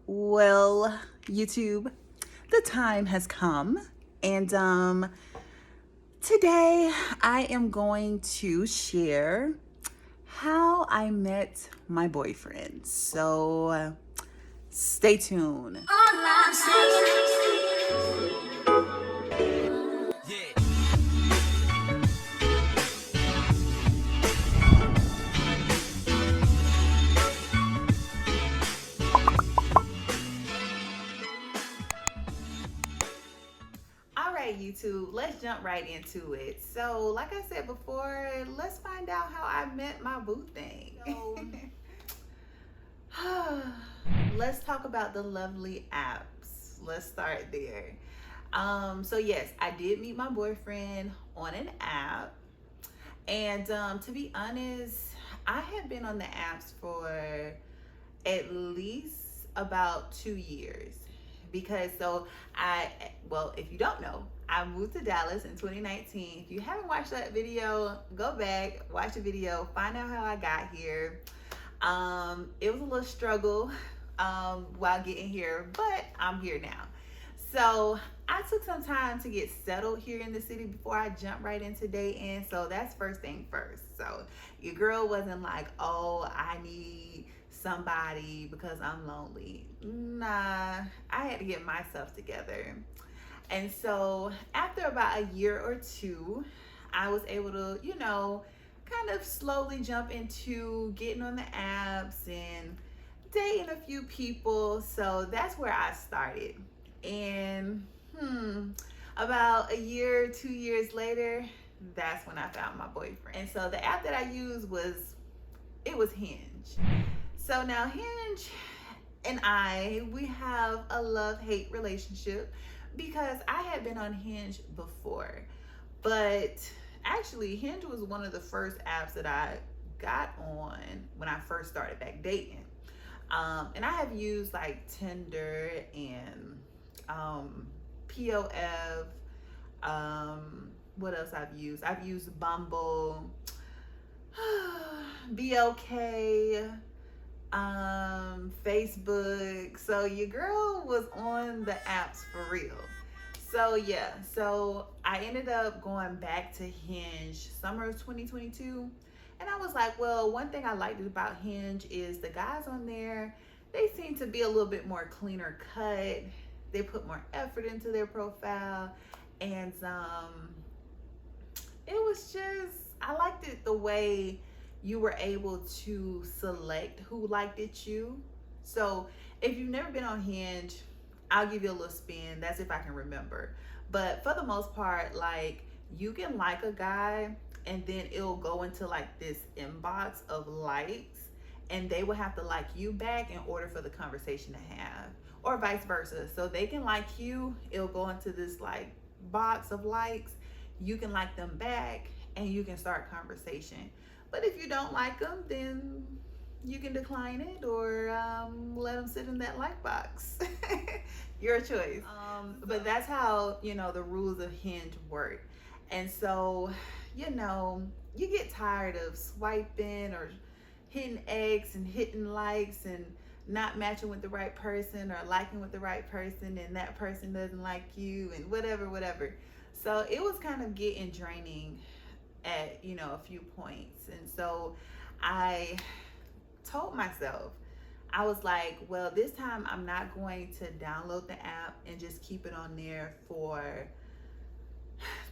Well, YouTube, the time has come, and today I am going to share how I met my boyfriend. So stay tuned. All right, YouTube, let's jump right into it. So, like I said before, let's find out how I met my boo thing. Let's talk about the lovely apps. Let's start there. So yes, I did meet my boyfriend on an app. And to be honest, I have been on the apps for at least about 2 years because well, if you don't know, I moved to Dallas in 2019. If you haven't watched that video, go back, watch the video, find out how I got here. It was a little struggle while getting here, but I'm here now. So I took some time to get settled here in the city before I jump right into dating. So that's first thing first. So your girl wasn't like, oh, I need somebody because I'm lonely. Nah, I had to get myself together. And so after about a year or two, I was able to, kind of slowly jump into getting on the apps and dating a few people. So that's where I started. And about a year, 2 years later, that's when I found my boyfriend. And so the app that I used was Hinge. So now Hinge and we have a love-hate relationship because I had been on Hinge before. But actually, Hinge was one of the first apps that I got on when I first started back dating. And I have used like Tinder and POF. What else I've used? I've used Bumble, BOK, Facebook. So your girl was on the apps for real. So yeah, so I ended up going back to Hinge summer of 2022. And I was like, well, one thing I liked about Hinge is the guys on there, they seem to be a little bit more cleaner cut. They put more effort into their profile. And it was just, I liked it the way you were able to select who liked it you. So if you've never been on Hinge, I'll give you a little spin. That's if I can remember. But for the most part, like, you can like a guy and then it'll go into like this inbox of likes, and they will have to like you back in order for the conversation to have, or vice versa. So they can like you, it'll go into this like box of likes, you can like them back, and you can start conversation. But if you don't like them, then you can decline it or let them sit in that like box. Your choice. But that's how, the rules of Hinge work. And so, you get tired of swiping or hitting X and hitting likes and not matching with the right person or liking with the right person, and that person doesn't like you, and whatever. So it was kind of getting draining at, a few points. And so I told myself, I was like, well, this time I'm not going to download the app and just keep it on there for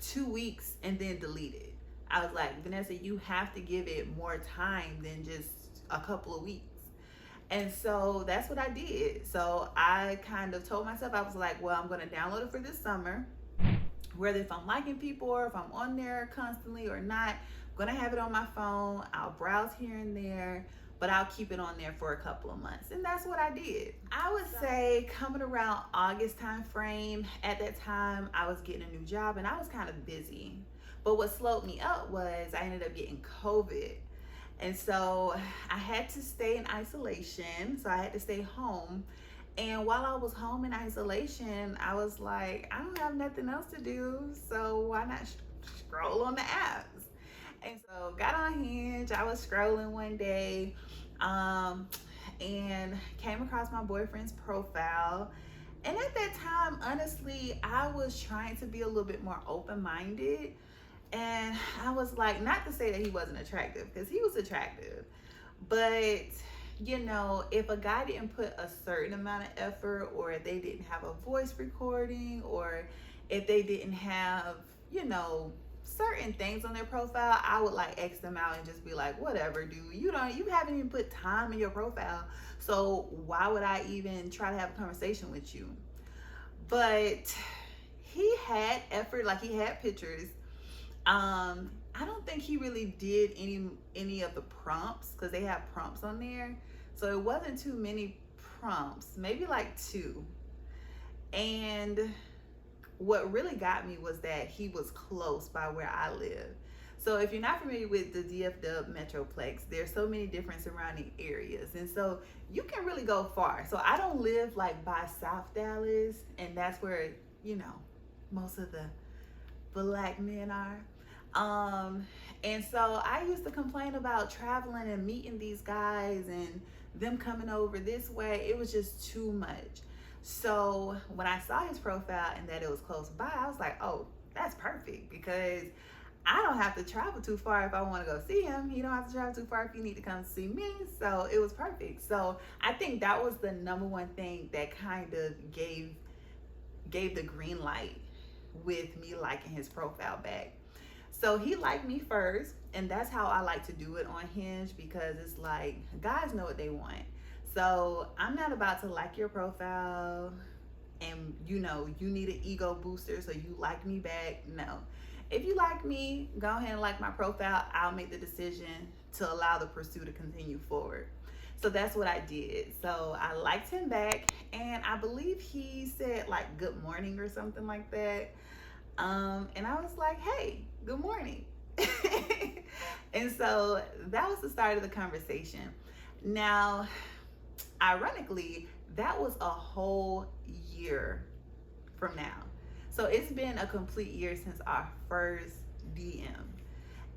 2 weeks and then delete it. I was like, Vanessa, you have to give it more time than just a couple of weeks. And so that's what I did. So I kind of told myself, I was like, well, I'm going to download it for this summer. Whether if I'm liking people or if I'm on there constantly or not, I'm going to have it on my phone. I'll browse here and there, but I'll keep it on there for a couple of months. And that's what I did. I would say coming around August time frame, at that time, I was getting a new job and I was kind of busy. But what slowed me up was I ended up getting COVID. And so I had to stay in isolation. So I had to stay home. And while I was home in isolation, I was like, I don't have nothing else to do, so why not scroll on the apps? And so got on Hinge. I was scrolling one day, and came across my boyfriend's profile. And at that time, honestly, I was trying to be a little bit more open-minded. And I was like, not to say that he wasn't attractive, because he was attractive. But, if a guy didn't put a certain amount of effort, or if they didn't have a voice recording, or if they didn't have, certain things on their profile, I would like X them out and just be like, whatever, dude. You haven't even put time in your profile. So why would I even try to have a conversation with you? But he had effort, like he had pictures. I don't think he really did any of the prompts, because they have prompts on there. So it wasn't too many prompts, maybe like 2. And what really got me was that he was close by where I live. So if you're not familiar with the DFW Metroplex, there's so many different surrounding areas. And so you can really go far. So I don't live like by South Dallas, and that's where, most of the black men are. And so I used to complain about traveling and meeting these guys and them coming over this way. It was just too much. So when I saw his profile and that it was close by, I was like, oh, that's perfect, because I don't have to travel too far if I want to go see him. He don't have to travel too far if you need to come see me. So it was perfect. So I think that was the number one thing that kind of gave the green light with me liking his profile back. So he liked me first, and that's how I like to do it on Hinge, because it's like guys know what they want. So I'm not about to like your profile and you need an ego booster so you like me back. No. If you like me, go ahead and like my profile. I'll make the decision to allow the pursuit to continue forward. So that's what I did. So I liked him back, and I believe he said like good morning or something like that. And I was like, hey, good morning. And so that was the start of the conversation. Now, ironically, that was a whole year from now. So it's been a complete year since our first DM.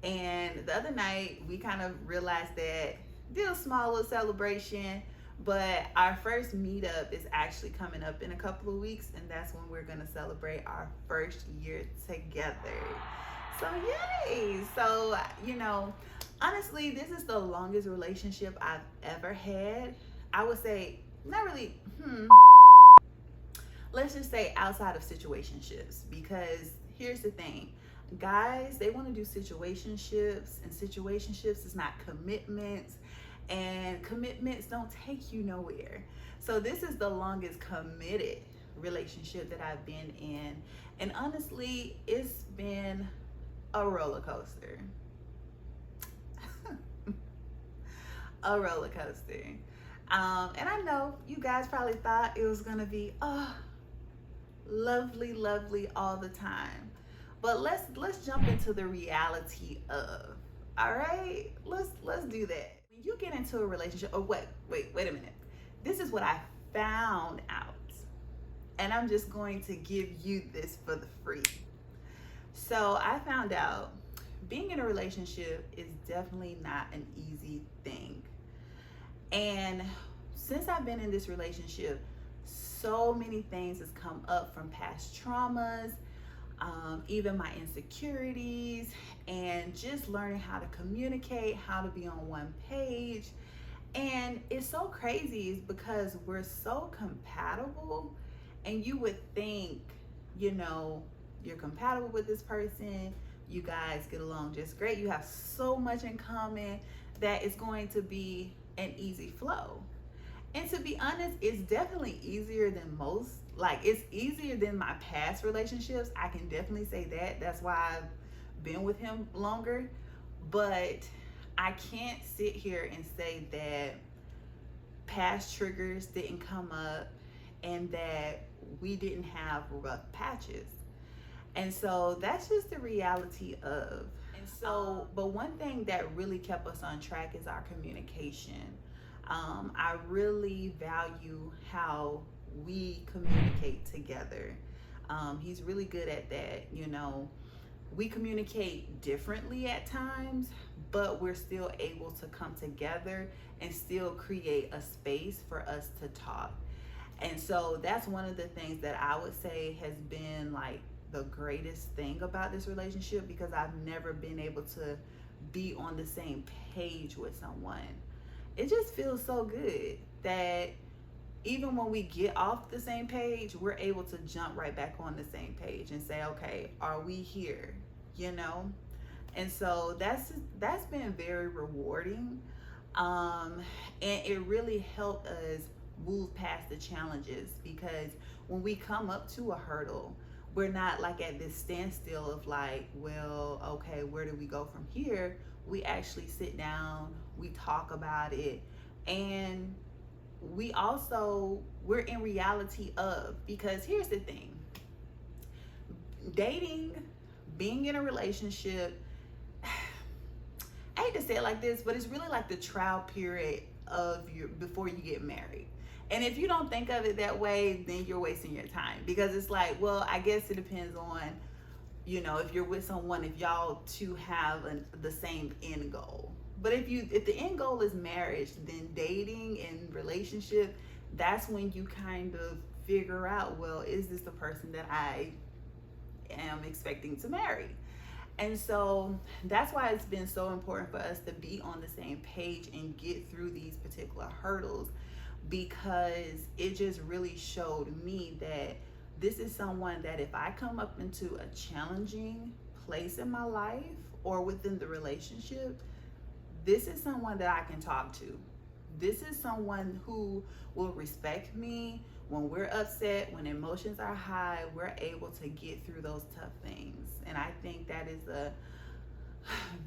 And the other night, we kind of realized that, did a small little celebration, but our first meetup is actually coming up in a couple of weeks, and that's when we're gonna celebrate our first year together. So yay! So, honestly, this is the longest relationship I've ever had. I would say, not really, let's just say outside of situationships, because here's the thing. Guys, they want to do situationships, and situationships is not commitments, and commitments don't take you nowhere. So this is the longest committed relationship that I've been in, and honestly, it's been a roller coaster. A roller coaster. And I know you guys probably thought it was gonna be lovely, lovely all the time. But let's jump into the reality of. All right, let's do that. When you get into a relationship, wait a minute. This is what I found out, and I'm just going to give you this for the free. So I found out being in a relationship is definitely not an easy thing. And since I've been in this relationship, so many things has come up from past traumas, even my insecurities, and just learning how to communicate, how to be on one page. And it's so crazy is because we're so compatible, and you would think, you're compatible with this person, you guys get along just great, you have so much in common that it's going to be an easy flow. And to be honest, it's definitely easier than most. Like, it's easier than my past relationships. I can definitely say that. That's why I've been with him longer. But I can't sit here and say that past triggers didn't come up and that we didn't have rough patches. And so that's just the reality of. And so, but one thing that really kept us on track is our communication. I really value how we communicate together. He's really good at that. We communicate differently at times, but we're still able to come together and still create a space for us to talk. And so that's one of the things that I would say has been like the greatest thing about this relationship, because I've never been able to be on the same page with someone. It just feels so good that even when we get off the same page, we're able to jump right back on the same page and say, okay, are we here? You know? And so that's been very rewarding. And it really helped us move past the challenges, because when we come up to a hurdle, we're not like at this standstill of like, well, okay, where do we go from here? We actually sit down, we talk about it, and we're in reality of, because here's the thing, dating, being in a relationship, I hate to say it like this, but it's really like the trial period of your before you get married. And if you don't think of it that way, then you're wasting your time, because it's like, well, I guess it depends on, you know, if you're with someone, if y'all two have the same end goal. But if the end goal is marriage, then dating and relationship, that's when you kind of figure out, well, is this the person that I am expecting to marry? And so that's why it's been so important for us to be on the same page and get through these particular hurdles, because it just really showed me that this is someone that if I come up into a challenging place in my life or within the relationship, this is someone that I can talk to. This is someone who will respect me when we're upset, when emotions are high. We're able to get through those tough things. And I think that is a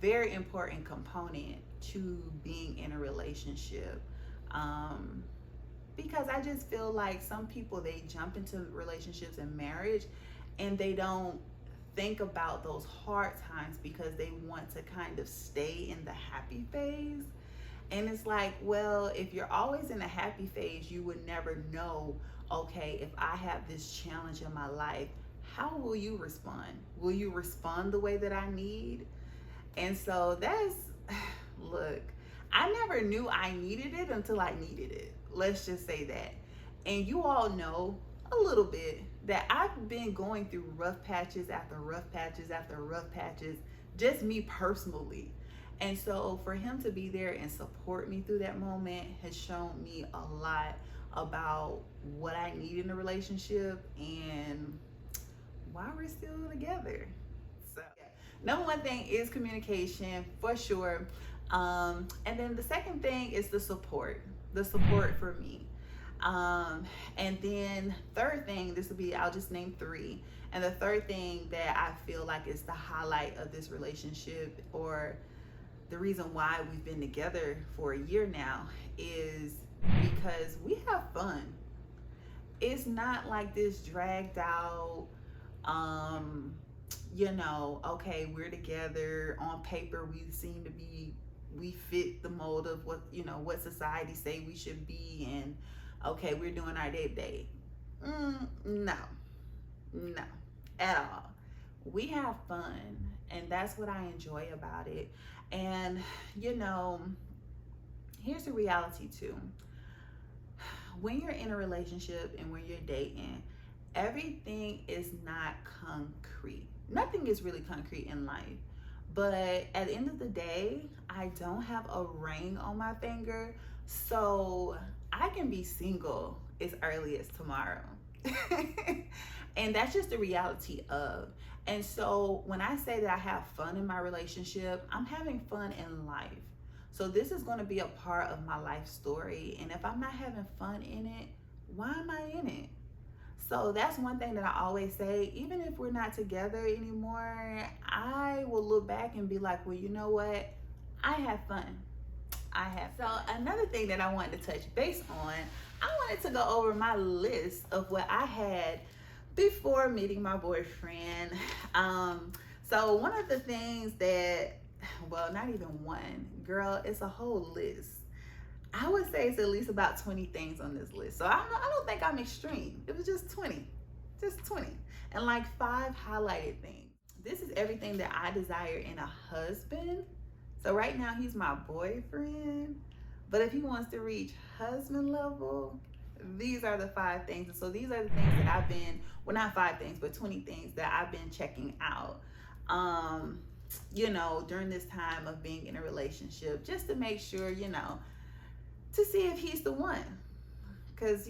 very important component to being in a relationship. Because I just feel like some people, they jump into relationships and marriage and they don't think about those hard times because they want to kind of stay in the happy phase. And it's like, well, if you're always in a happy phase, you would never know, okay, if I have this challenge in my life, how will you respond? Will you respond the way that I need? And so look, I never knew I needed it until I needed it. Let's just say that. And you all know a little bit that I've been going through rough patches after rough patches after rough patches, just me personally. And so for him to be there and support me through that moment has shown me a lot about what I need in a relationship and why we're still together. So yeah. Number one thing is communication, for sure. And then the second thing is the support for me. And then third thing, I'll just name three. And the third thing that I feel like is the highlight of this relationship, or the reason why we've been together for a year now, is because we have fun. It's not like this dragged out, okay, we're together. On paper, we fit the mold of what society say we should be, and okay, we're doing our day. No, at all. We have fun, and that's what I enjoy about it. And here's the reality too. When you're in a relationship and when you're dating, everything is not concrete. Nothing is really concrete in life. But at the end of the day, I don't have a ring on my finger, so I can be single as early as tomorrow. And that's just the reality of. And so when I say that I have fun in my relationship, I'm having fun in life. So this is going to be a part of my life story. And if I'm not having fun in it, why am I in it? So that's one thing that I always say. Even if we're not together anymore, I will look back and be like, well, you know what? I had fun. So another thing that I wanted to touch base on, I wanted to go over my list of what I had before meeting my boyfriend. So one of the things that, well, not even one, girl, it's a whole list. I would say it's at least about 20 things on this list. So I don't think I'm extreme. It was just 20, and like 5 highlighted things. This is everything that I desire in a husband. So right now he's my boyfriend, but if he wants to reach husband level, these are the 5 things. And so these are the things that I've been, well, not 5 things, but 20 things that I've been checking out. Um, during this time of being in a relationship, just to make sure, to see if he's the one. Because,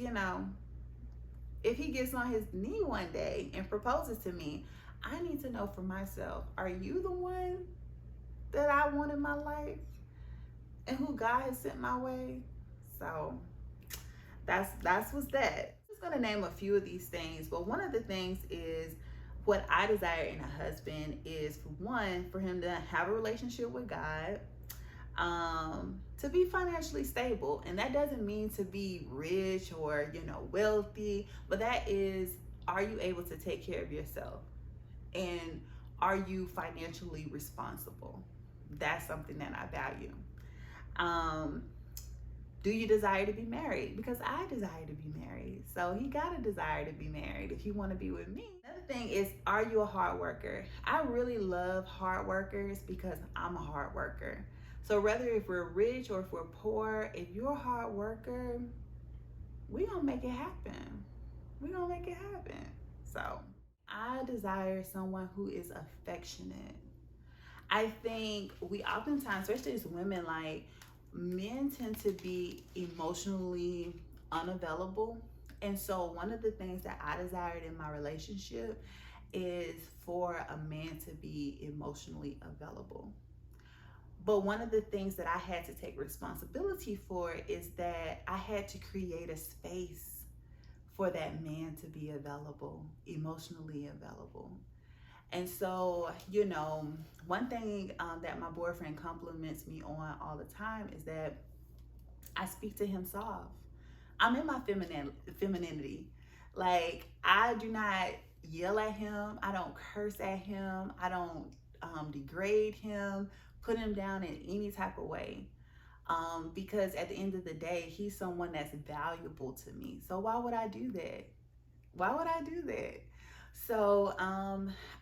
if he gets on his knee one day and proposes to me, I need to know for myself, are you the one that I want in my life and who God has sent my way? So that's what's that. I'm just gonna name a few of these things, but one of the things is what I desire in a husband is, for one, for him to have a relationship with God, to be financially stable. And that doesn't mean to be rich or, wealthy, but that is, are you able to take care of yourself? And are you financially responsible? That's something that I value. Um, do you desire to be married? Because I desire to be married. So he got to desire to be married if you want to be with me. Another thing is, are you a hard worker? I really love hard workers because I'm a hard worker. So whether if we're rich or if we're poor, if you're a hard worker, we gonna make it happen. We gonna make it happen. So I desire someone who is affectionate. I think we oftentimes, especially as women, like, men tend to be emotionally unavailable. And so one of the things that I desired in my relationship is for a man to be emotionally available. But one of the things that I had to take responsibility for is that I had to create a space for that man to be available, emotionally available. And so, one thing that my boyfriend compliments me on all the time is that I speak to him soft. I'm in my femininity. Like, I do not yell at him. I don't curse at him. I don't degrade him, put him down in any type of way. Because at the end of the day, he's someone that's valuable to me. So why would I do that? Why would I do that? So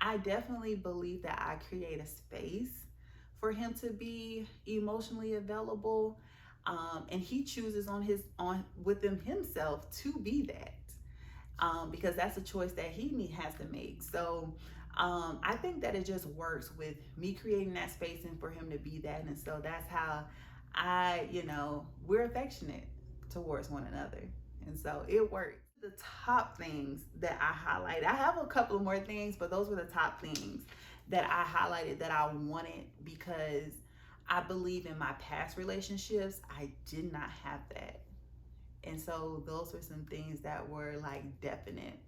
I definitely believe that I create a space for him to be emotionally available, and he chooses on within himself to be that, because that's a choice that has to make. So I think that it just works with me creating that space and for him to be that, and so that's how we're affectionate towards one another, and so it works. The top things that I highlighted, I have a couple of more things, but those were the top things that I highlighted that I wanted, because I believe in my past relationships, I did not have that. And so those were some things that were like definite.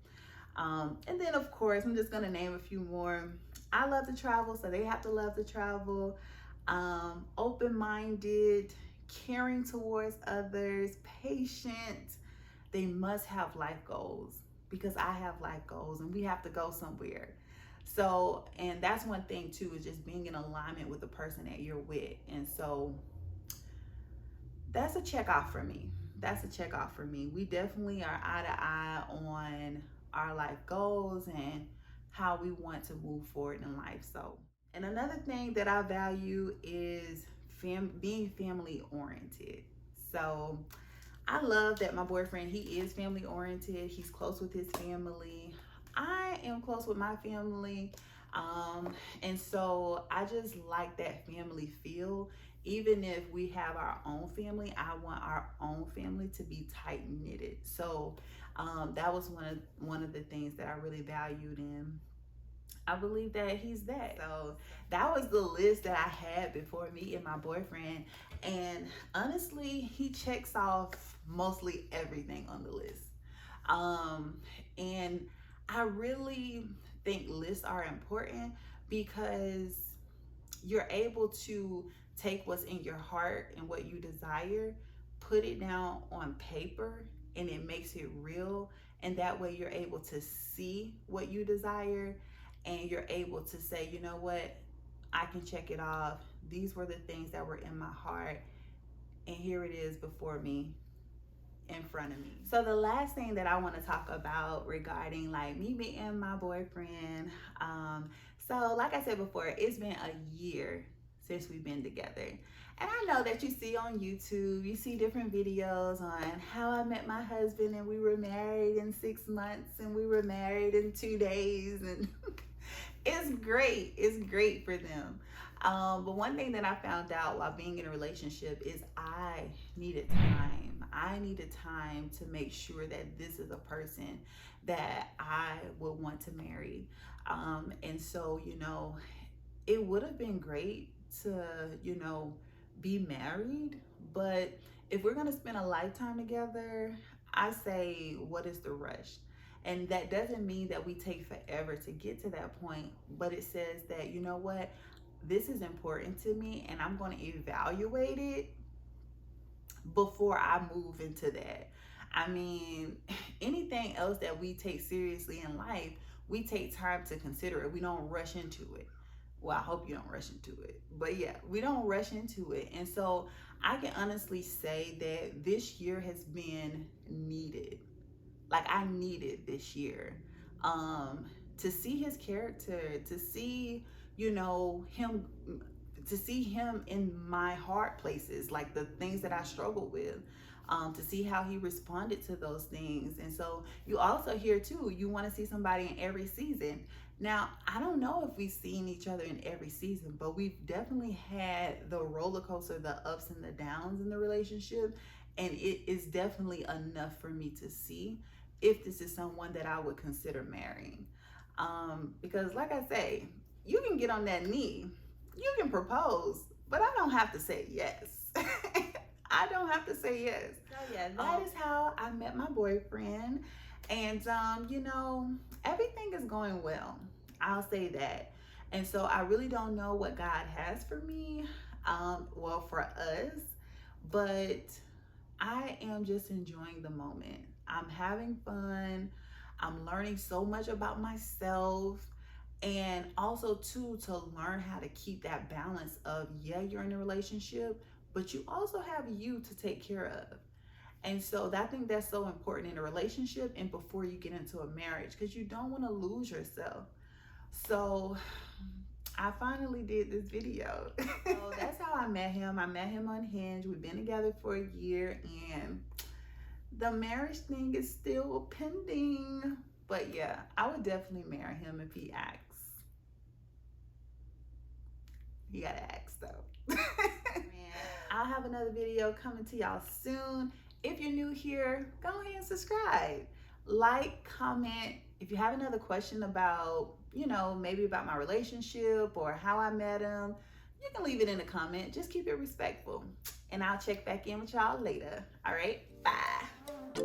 And then, of course, I'm just going to name a few more. I love to travel, so they have to love to travel. Open-minded, caring towards others, patient. They must have life goals, because I have life goals and we have to go somewhere. So, and that's one thing too, is just being in alignment with the person that you're with. And so that's a check off for me. That's a check off for me. We definitely are eye to eye on our life goals and how we want to move forward in life. So, and another thing that I value is being family oriented. So I love that my boyfriend, he is family oriented. He's close with his family. I am close with my family. And so I just like that family feel. Even if we have our own family, I want our own family to be tight knitted. So that was one of the things that I really valued in. I believe that he's that. So that was the list that I had before meeting my boyfriend. And honestly, he checks off mostly everything on the list. And I really think lists are important, because you're able to take what's in your heart and what you desire, put it down on paper, and it makes it real. And that way you're able to see what you desire, and you're able to say, you know what, I can check it off. These were the things that were in my heart, and here it is before me, in front of me. So the last thing that I want to talk about regarding like me meeting my boyfriend, So, like I said before, it's been a year since we've been together. And I know that you see on YouTube, you see different videos on how I met my husband and we were married in 6 months and we were married in 2 days. And it's great. It's great for them. But one thing that I found out while being in a relationship is I needed time. I needed time to make sure that this is a person that I would want to marry. And so, it would have been great to, be married, but if we're going to spend a lifetime together, I say, what is the rush? And that doesn't mean that we take forever to get to that point, but it says that, you know what, this is important to me and I'm going to evaluate it before I move into that. I mean, anything else that we take seriously in life, we take time to consider it. We don't rush into it. Well, I hope you don't rush into it. But yeah, we don't rush into it. And so I can honestly say that this year has been needed. Like I needed this year. Um to see his character, to see, him, to see him in my hard places, like the things that I struggled with, to see how he responded to those things. And so you also hear too, you want to see somebody in every season. Now, I don't know if we've seen each other in every season, but we've definitely had the roller coaster, the ups and the downs in the relationship. And it is definitely enough for me to see if this is someone that I would consider marrying. Because, like I say, you can get on that knee, you can propose, but I don't have to say yes. I don't have to say yes. So yeah, that is how I met my boyfriend. And everything is going well. I'll say that. And so I really don't know what God has for me, well, for us, but I am just enjoying the moment. I'm having fun. I'm learning so much about myself. And also, too, to learn how to keep that balance of, yeah, you're in a relationship, but you also have you to take care of. And so I think that's so important in a relationship and before you get into a marriage, because you don't want to lose yourself. So I finally did this video. So that's how I met him. I met him on Hinge. We've been together for a year and the marriage thing is still pending. But yeah, I would definitely marry him if he asks. You gotta ask though. I'll have another video coming to y'all soon. If you're new here, go ahead and subscribe. Like, comment. If you have another question about, maybe about my relationship or how I met him, you can leave it in a comment. Just keep it respectful. And I'll check back in with y'all later. All right, bye.